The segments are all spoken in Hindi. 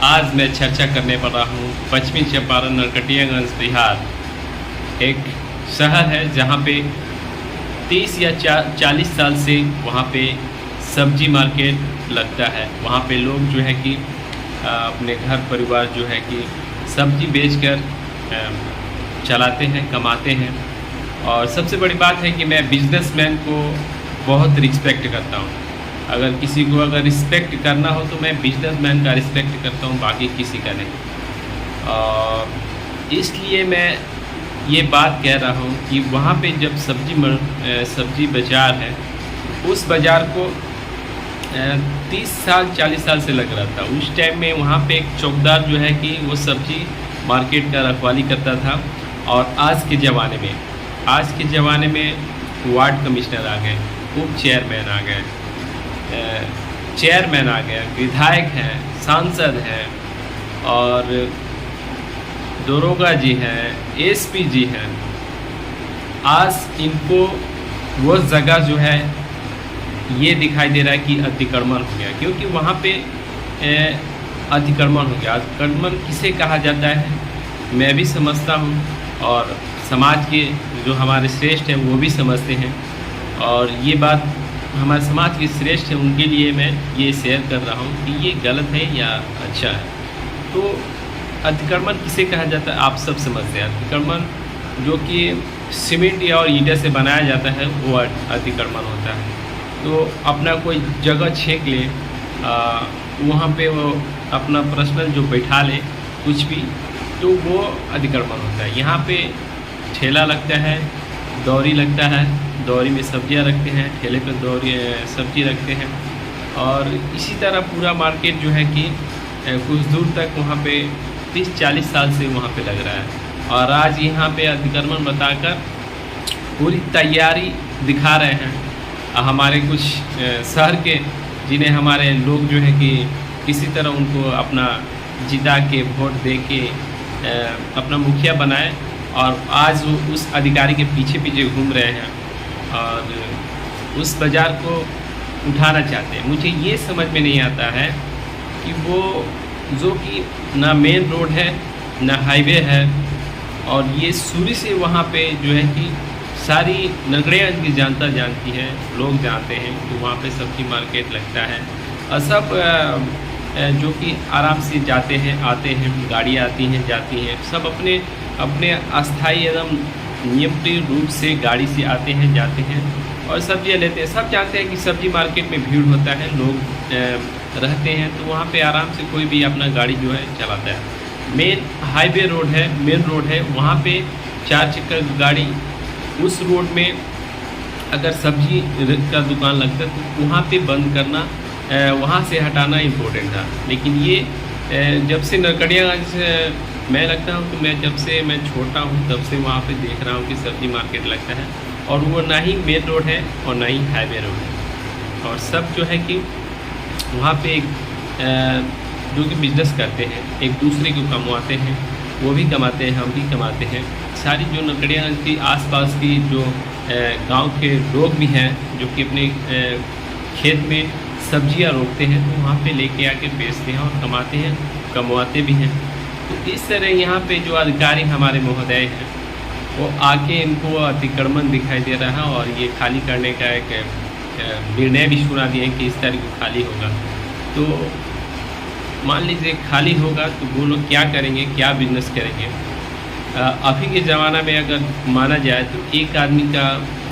आज मैं चर्चा करने पर रहा हूँ पश्चिमी चंपारण नरकटियागंज बिहार। एक शहर है जहाँ पे 30 या 40 साल से वहाँ पे सब्जी मार्केट लगता है। वहाँ पे लोग जो है कि अपने घर परिवार जो है कि सब्जी बेचकर चलाते हैं, कमाते हैं। और सबसे बड़ी बात है कि मैं बिजनेसमैन को बहुत रिस्पेक्ट करता हूँ। अगर किसी को रिस्पेक्ट करना हो तो मैं बिजनेसमैन का रिस्पेक्ट करता हूँ, बाकी किसी का नहीं। और इसलिए मैं ये बात कह रहा हूँ कि वहाँ पे जब सब्जी बाज़ार है, उस बाज़ार को 30 साल 40 साल से लग रहा था। उस टाइम में वहाँ पे एक चौकीदार जो है कि वो सब्जी मार्केट का रखवाली करता था। और आज के ज़माने में वार्ड कमिश्नर आ गए, उप चेयरमैन आ गए, चेयरमैन आ गए, विधायक हैं, सांसद हैं और दरोगा जी हैं, एसपी जी हैं। आज इनको वो जगह जो है ये दिखाई दे रहा है कि अतिक्रमण हो गया, क्योंकि वहाँ पे अतिक्रमण हो गया। अतिक्रमण किसे कहा जाता है मैं भी समझता हूँ, और समाज के जो हमारे श्रेष्ठ हैं वो भी समझते हैं। और ये बात हमारे समाज के श्रेष्ठ हैं, उनके लिए मैं ये शेयर कर रहा हूँ कि ये गलत है या अच्छा है। तो अतिक्रमण किसे कहा जाता है आप सब समझते हैं। अतिक्रमण जो कि सीमेंट या और ईंटे से बनाया जाता है वो अतिक्रमण होता है। तो अपना कोई जगह छेक ले, वहाँ पे वो अपना पर्सनल जो बैठा ले कुछ भी, तो वो अतिक्रमण होता है। यहाँ पे ठेला लगता है, दौरी लगता है, दौरी में सब्जियां रखते हैं, ठेले पे दौरी सब्जी रखते हैं। और इसी तरह पूरा मार्केट जो है कि कुछ दूर तक वहाँ पे 30-40 साल से वहाँ पे लग रहा है। और आज यहाँ पे अतिक्रमण बताकर पूरी तैयारी दिखा रहे हैं हमारे कुछ शहर के, जिन्हें हमारे लोग जो है कि किसी तरह उनको अपना जिता के वोट दे के अपना मुखिया बनाए, और आज वो उस अधिकारी के पीछे पीछे घूम रहे हैं और उस बाज़ार को उठाना चाहते हैं। मुझे ये समझ में नहीं आता है कि वो जो कि ना मेन रोड है ना हाईवे है, और ये शुरू से वहाँ पे जो है कि सारी नगरियागंज की जनता जानती है, लोग जानते हैं कि वहाँ पे सब्जी मार्केट लगता है। और सब जो कि आराम से जाते हैं आते हैं, गाड़ी आती हैं जाती हैं, सब अपने अस्थायी एकदम नियमित रूप से गाड़ी से आते हैं जाते हैं और सब्जियां लेते हैं। सब जानते हैं कि सब्जी मार्केट में भीड़ होता है, लोग रहते हैं, तो वहाँ पे आराम से कोई भी अपना गाड़ी जो है चलाता है। मेन हाईवे रोड है, मेन रोड है, वहाँ पे 4 चक्कर गाड़ी, उस रोड में अगर सब्जी का दुकान लगता है तो वहाँ पे बंद करना, वहाँ से हटाना इम्पोर्टेंट था। लेकिन ये जब से नरकटियागंज मैं लगता हूँ, तो जब से मैं छोटा हूँ तब से वहाँ पे देख रहा हूँ कि सब्जी मार्केट लगता है, और वो ना ही मेन रोड है और ना ही हाईवे रोड है। और सब जो है कि वहाँ पे जो कि बिजनेस करते हैं, एक दूसरे को कमाते हैं, वो भी कमाते हैं, हम भी कमाते हैं। सारी जो नरकटियागंज की आसपास की जो गांव के लोग भी हैं जो कि अपने खेत में सब्जियां रोपते हैं, तो वहाँ पे लेके आके बेचते हैं और कमाते हैं, कमवाते भी हैं। तो इस तरह यहाँ पे जो अधिकारी हमारे महोदय हैं वो आके इनको अतिक्रमण दिखाई दे रहा है, और ये खाली करने का एक निर्णय भी सुना दिए कि इस तारीख को खाली होगा। तो मान लीजिए खाली होगा तो वो लोग क्या करेंगे, क्या बिजनेस करेंगे। अभी के ज़माना में अगर माना जाए तो एक आदमी का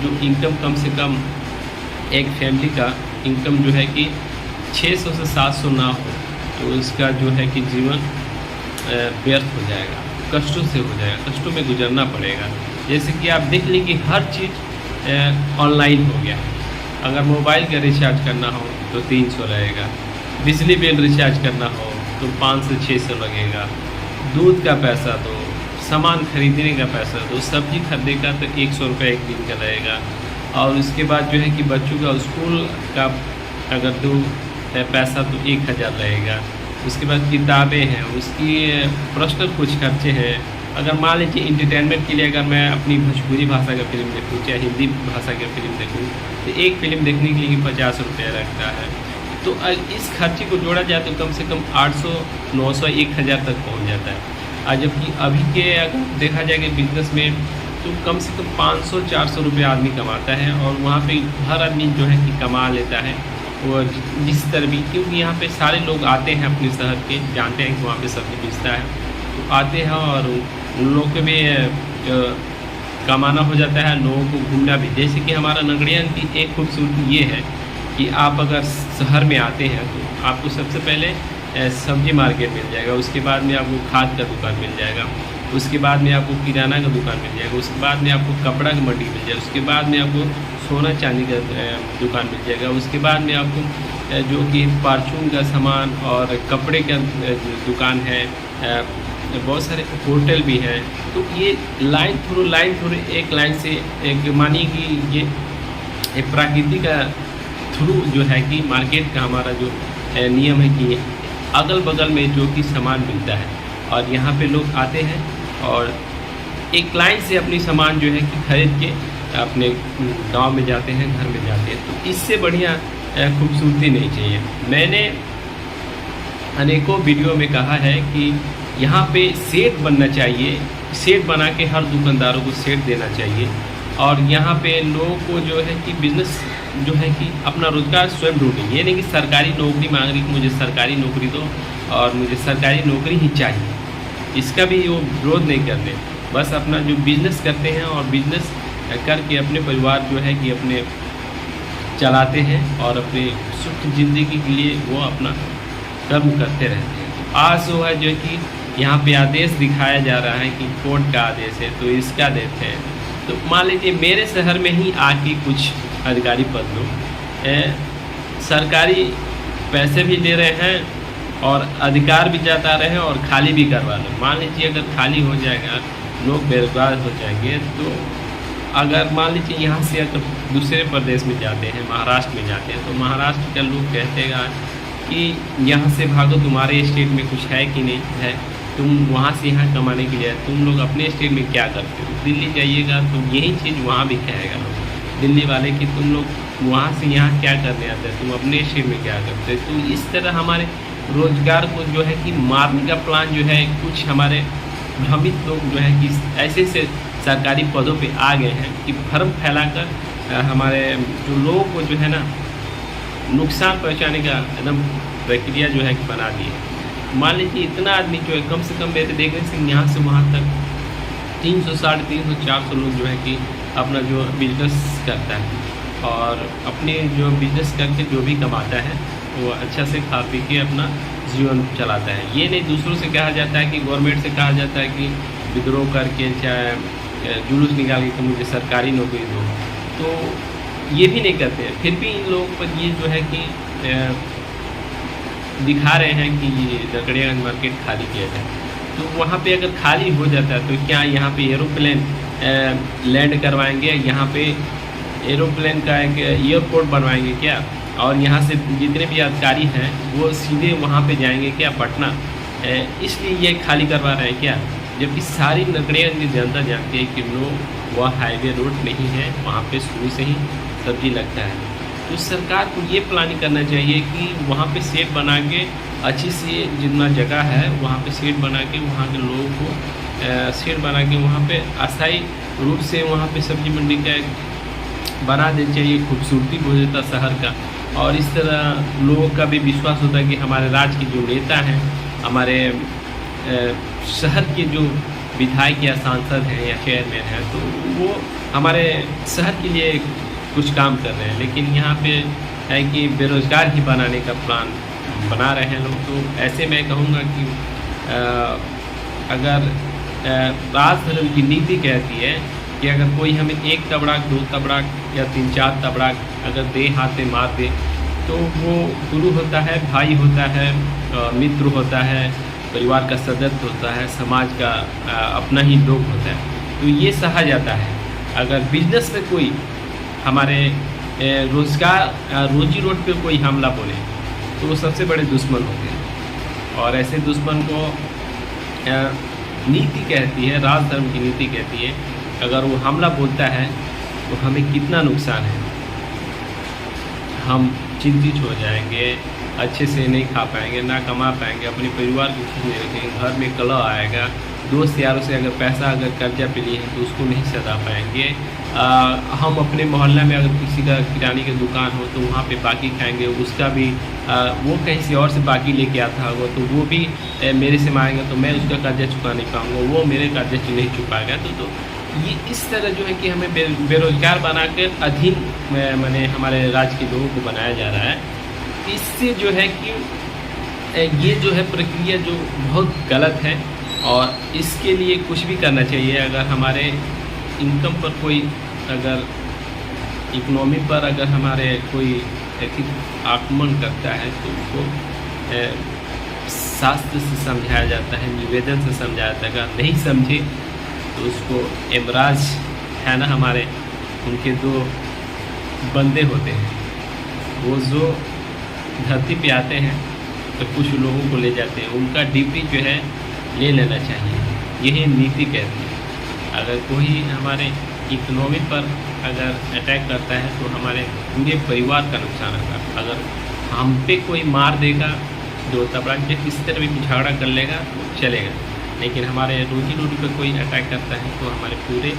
जो इनकम कम से कम, एक फैमिली का इनकम जो है कि 600 से 700 ना हो तो इसका जो है कि जीवन व्यर्थ हो जाएगा, कष्टों से हो जाएगा, कष्टों में गुजरना पड़ेगा। जैसे कि आप देख लें कि हर चीज़ ऑनलाइन हो गया। अगर मोबाइल का रिचार्ज करना हो तो 300 लगेगा, बिजली बिल रिचार्ज करना हो तो 500 से 600 लगेगा, दूध का पैसा दो, सामान खरीदने का पैसा दो, सब्जी खरीदने का तो 100 रुपये एक दिन का लगेगा। और उसके बाद जो है कि बच्चों का स्कूल का अगर दो पैसा तो 1000 लगेगा। उसके बाद किताबें हैं, उसकी पर्सनल कुछ खर्चे हैं। अगर मान लीजिए इंटरटेनमेंट के लिए अगर मैं अपनी भोजपुरी भाषा का फिल्म देखूँ चाहे हिंदी भाषा की फिल्म देखूँ तो एक फ़िल्म देखने के लिए 50 रुपये लगता है। तो इस खर्चे को जोड़ा जाए तो कम से कम 800, 900, 1000 तक पहुंच जाता है। जबकि अभी के अगर देखा जाए कि बिज़नेस में तो कम से कम 500, 400 रुपये आदमी कमाता है, और वहाँ पे हर आदमी जो है कि कमा लेता है। और जिस तरह भी, क्योंकि यहाँ पे सारे लोग आते हैं अपने शहर के, जानते हैं कि वहाँ पे सब्ज़ी बेचता है, तो आते हैं और उन लोगों को भी कमाना हो जाता है, लोगों को घूमना भी। जैसे कि हमारा नगड़िया की एक खूबसूरती ये है कि आप अगर शहर में आते हैं तो आपको सबसे पहले सब्जी मार्केट मिल जाएगा, उसके बाद में आपको खाद का दुकान मिल जाएगा, उसके बाद में आपको किराना का दुकान मिल जाएगा, उसके बाद में आपको कपड़ा की मंडी मिल जाएगा, उसके बाद में आपको सोना चांदी का दुकान मिल जाएगा, उसके बाद में आपको जो कि परचून का सामान और कपड़े का दुकान है, बहुत सारे होटल भी हैं। तो ये लाइन थ्रू एक लाइन से एक, मानिए कि ये एक प्रकृति का थ्रू जो है कि मार्केट का हमारा जो नियम है कि अगल बगल में जो कि सामान मिलता है, और यहाँ पे लोग आते हैं और एक लाइन से अपनी सामान जो है कि खरीद के अपने गांव में जाते हैं, घर में जाते हैं। तो इससे बढ़िया खूबसूरती नहीं चाहिए। मैंने अनेकों वीडियो में कहा है कि यहाँ पे सेट बनना चाहिए, सेट बना के हर दुकानदारों को सेट देना चाहिए, और यहाँ पे लोगों को जो है कि बिज़नेस जो है कि अपना रोज़गार स्वयं ढूंढें। ये नहीं कि सरकारी नौकरी मांग रही कि मुझे सरकारी नौकरी दो और मुझे सरकारी नौकरी ही चाहिए, इसका भी वो विरोध नहीं करते। बस अपना जो बिज़नेस करते हैं और बिज़नेस करके अपने परिवार जो है कि अपने चलाते हैं और अपने सुख ज़िंदगी के लिए वो अपना कर्म करते रहते हैं। आज वो है जो कि यहाँ पे आदेश दिखाया जा रहा है कि कोर्ट का आदेश है तो इसका देते हैं। तो मान लीजिए मेरे शहर में ही आके कुछ अधिकारी पद लोग सरकारी पैसे भी दे रहे हैं और अधिकार भी जता रहे हैं और खाली भी करवा रहे हैं। मान लीजिए अगर खाली हो जाएगा, लोग बेरोजगार हो जाएंगे, तो अगर मान लीजिए यहाँ से अगर दूसरे प्रदेश में जाते हैं, महाराष्ट्र में जाते हैं, तो महाराष्ट्र के लोग कहते हैं कि यहाँ से भागो, तुम्हारे स्टेट में कुछ है कि नहीं है, तुम वहाँ से यहाँ कमाने के लिए तुम लोग अपने स्टेट में क्या करते हो, दिल्ली जाइएगा तो यही चीज़ वहाँ भी कहेगा दिल्ली वाले कि तुम लोग वहाँ से यहाँ क्या करने आते हैं, तुम अपने स्टेट में क्या करते हो। तो इस तरह हमारे रोजगार को जो है कि मारने का प्लान जो है, कुछ हमारे भ्रमित लोग जो है कि ऐसे सरकारी पदों पे आ गए हैं कि भ्रम फैलाकर हमारे जो लोगों को जो है ना नुकसान पहुंचाने का एकदम प्रक्रिया जो है कि बना दी है। मान लीजिए इतना आदमी जो है, कम से कम मेरे देखने से यहाँ से वहाँ तक 300, 350, 400 लोग जो है कि अपना जो बिजनेस करता है और अपने जो बिजनेस करके जो भी कमाता है वो अच्छा से खा पी के अपना जीवन चलाता है। ये नहीं दूसरों से कहा जाता है कि गवर्नमेंट से कहा जाता है कि विद्रोह करके चाहे जुलूस निकाल के मुझे सरकारी नौकरी दो, तो ये भी नहीं करते हैं। फिर भी इन लोगों पर ये जो है कि दिखा रहे हैं कि ये नरकड़ियागंज मार्केट खाली किया जाए। तो वहाँ पे अगर खाली हो जाता है तो क्या यहाँ पे एरोप्लेन लैंड करवाएंगे, यहाँ पे एरोप्लेन का एक एयरपोर्ट बनवाएंगे क्या, और यहाँ से जितने भी अधिकारी हैं वो सीधे वहाँ पे जाएंगे क्या, पटना, इसलिए ये खाली करवा रहे हैं क्या। जबकि सारी नरकड़ियागंज की जनता जानती है कि वह हाईवे रोड नहीं है, वहाँ पे शुरू से ही सब्जी लगता है। तो सरकार को ये प्लानिंग करना चाहिए कि वहाँ पे सेट बना के अच्छी सी जितना जगह है वहाँ पे सेट बना के वहाँ के लोगों को सेट बना के वहाँ पे अस्थायी रूप से वहाँ पे सब्जी मंडी का बना देना चाहिए, खूबसूरती हो जाता शहर का। और इस तरह लोगों का भी विश्वास होता है कि हमारे राज्य के जो नेता हैं, हमारे शहर के जो विधायक या सांसद हैं या चेयरमैन हैं, तो वो हमारे शहर के लिए कुछ काम कर रहे हैं। लेकिन यहाँ पे है कि बेरोज़गार ही बनाने का प्लान बना रहे हैं लोग। तो ऐसे मैं कहूँगा कि अगर राजधर्म की नीति कहती है कि अगर कोई हमें 1 तबड़ाक 2 तबड़ाक या 3-4 तबड़ाक अगर दे, हाथ से मार दे, तो वो गुरु होता है, भाई होता है, मित्र होता है, परिवार का सदस्य होता है, समाज का अपना ही लोग होता है। तो ये सहा जाता है। अगर बिजनेस में कोई हमारे रोज़गार रोजी रोटी पे कोई हमला बोले तो वो सबसे बड़े दुश्मन होते हैं। और ऐसे दुश्मन को नीति कहती है, राजधर्म की नीति कहती है, अगर वो हमला बोलता है तो हमें कितना नुकसान है, हम चिंतित हो जाएंगे, अच्छे से नहीं खा पाएंगे, ना कमा पाएंगे, अपने परिवार को खुश नहीं रखेंगे, घर में कलह आएगा, दोस्त यारों से अगर पैसा अगर कर्जा पे लिए हैं तो उसको नहीं सधा पाएंगे। हम अपने मोहल्ला में अगर किसी का किराने की दुकान हो तो वहाँ पे बाकी खाएंगे, उसका भी वो कहीं से और से बाकी लेके आता होगा तो वो भी मेरे से मांगेगा तो मैं उसका कर्जा चुका नहीं पाऊँगा, वो मेरे कर्जे से नहीं चुकाएगा। तो ये इस तरह जो है कि हमें बेरोजगार बनाकर अधीन माने हमारे राज्य के लोगों को बनाया जा रहा है। इससे जो है कि ये जो है प्रक्रिया जो बहुत गलत है और इसके लिए कुछ भी करना चाहिए। अगर हमारे इनकम पर कोई अगर इकोनॉमी पर अगर हमारे कोई ऐतिक आक्रमण करता है तो उसको शास्त्र से समझाया जाता है, निवेदन से समझाया जाता है। अगर नहीं समझे तो उसको यमराज है ना हमारे, उनके 2 बंदे होते हैं, वो जो धरती पे आते हैं तो कुछ लोगों को ले जाते हैं, उनका ड्यूटी जो है ले लेना चाहिए। यही नीति कहती है। अगर कोई हमारे इकोनॉमी पर अगर अटैक करता है तो हमारे पूरे परिवार का नुकसान होगा। अगर हम पे कोई मार देगा, जो तबड़ा किसी तरह भी झगड़ा कर लेगा तो चलेगा, लेकिन हमारे रोजी रोटी पर कोई अटैक करता है तो हमारे पूरे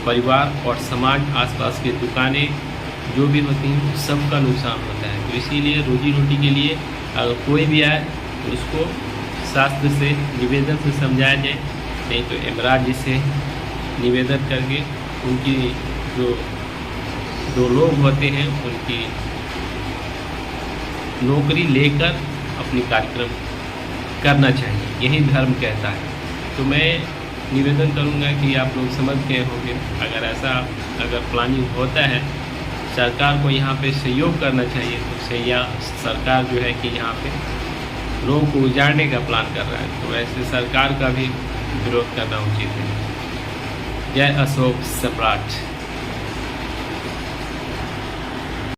परिवार और समाज, आसपास की दुकानें जो भी होती हैं सबका नुकसान होता है। तो इसीलिए रोजी रोटी के लिए अगर कोई भी आए तो उसको शास्त्र से निवेदन से समझाया जाए, नहीं तो यमराज जी से निवेदन करके उनकी जो लोग होते हैं उनकी नौकरी लेकर अपनी कार्यक्रम करना चाहिए, यही धर्म कहता है। तो मैं निवेदन करूंगा कि आप लोग समझ गए होंगे, अगर ऐसा अगर प्लानिंग होता है सरकार को यहाँ पे सहयोग करना चाहिए। तो सरकार जो है कि यहाँ पे लोगों को उजाड़ने का प्लान कर रहा है, तो ऐसे सरकार का भी विरोध करना उचित है। जय अशोक सम्राट।